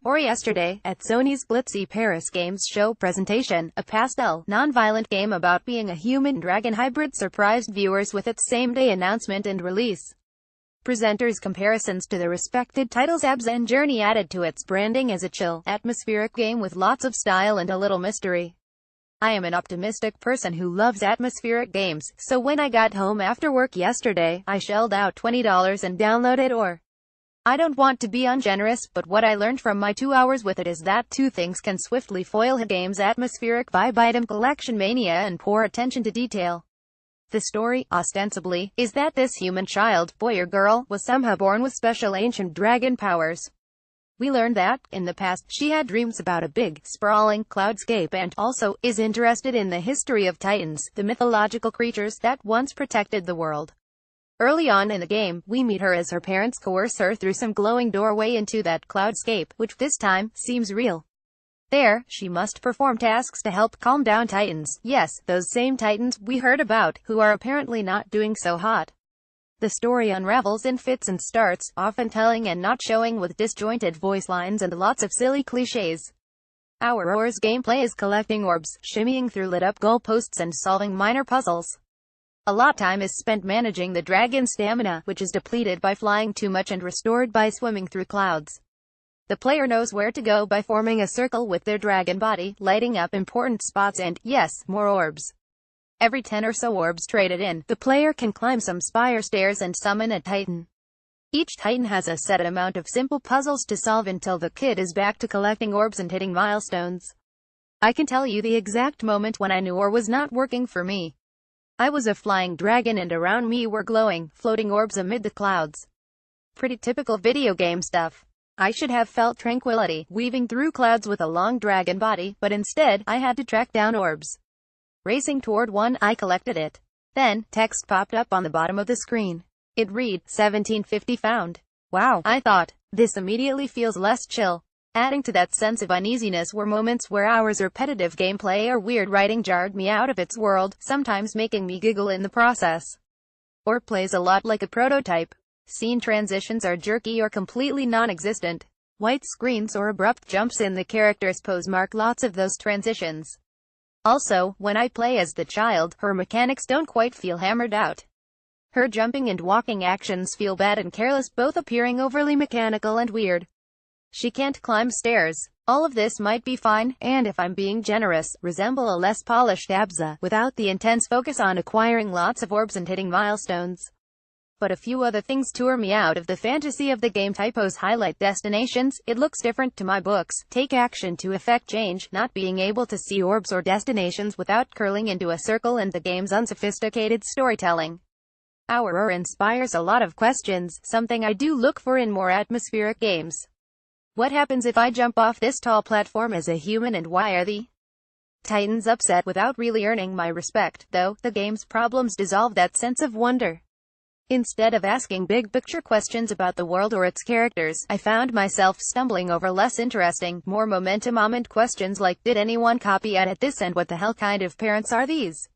or yesterday, at Sony's glitzy Paris Games Show presentation, a pastel, non-violent game about being a human-dragon hybrid surprised viewers with its same-day announcement and release. Presenters' comparisons to the respected titles Abza and Journey added to its branding as a chill, atmospheric game with lots of style and a little mystery. I am an optimistic person who loves atmospheric games, so when I got home after work yesterday, I shelled out $20 and downloaded OureYesterday. I don't want to be ungenerous, but what I learned from my 2 hours with it is that two things can swiftly foil a game's atmospheric vibe: item collection mania and poor attention to detail. The story, ostensibly, is that this human child, boy or girl, was somehow born with special ancient dragon powers. We learned that, in the past, she had dreams about a big, sprawling cloudscape and, also, is interested in the history of Titans, the mythological creatures that once protected the world. Early on in the game, we meet her as her parents coerce her through some glowing doorway into that cloudscape, which this time seems real. There, she must perform tasks to help calm down Titans. Yes, those same Titans we heard about, who are apparently not doing so hot. The story unravels in fits and starts, often telling and not showing with disjointed voice lines and lots of silly cliches. OureYesterday gameplay is collecting orbs, shimmying through lit-up goalposts and solving minor puzzles. A lot time is spent managing the dragon's stamina, which is depleted by flying too much and restored by swimming through clouds. The player knows where to go by forming a circle with their dragon body, lighting up important spots and, yes, more orbs. Every 10 or so orbs traded in, the player can climb some spire stairs and summon a Titan. Each Titan has a set amount of simple puzzles to solve until the kid is back to collecting orbs and hitting milestones. I can tell you the exact moment when I knew OureYesterday was not working for me. I was a flying dragon and around me were glowing, floating orbs amid the clouds. Pretty typical video game stuff. I should have felt tranquility, weaving through clouds with a long dragon body, but instead, I had to track down orbs. Racing toward one, I collected it. Then, text popped up on the bottom of the screen. It read, 1750 found. Wow, I thought. This immediately feels less chill. Adding to that sense of uneasiness were moments where OureYesterday repetitive gameplay or weird writing jarred me out of its world, sometimes making me giggle in the process. OureYesterday plays a lot like a prototype. Scene transitions are jerky or completely non-existent. White screens or abrupt jumps in the character's pose mark lots of those transitions. Also, when I play as the child, her mechanics don't quite feel hammered out. Her jumping and walking actions feel bad and careless, both appearing overly mechanical and weird. She can't climb stairs. All of this might be fine, and if I'm being generous, resemble a less polished Abza, without the intense focus on acquiring lots of orbs and hitting milestones. But a few other things tour me out of the fantasy of the game. Typos highlight destinations, it looks different to my books, take action to effect change, not being able to see orbs or destinations without curling into a circle, and the game's unsophisticated storytelling. OureYesterday inspires a lot of questions, something I do look for in more atmospheric games. What happens if I jump off this tall platform as a human, and why are the Titans upset without really earning my respect? Though, the game's problems dissolve that sense of wonder. Instead of asking big-picture questions about the world or its characters, I found myself stumbling over less interesting, more momentum-moment questions like, did anyone copy edit this, and what the hell kind of parents are these?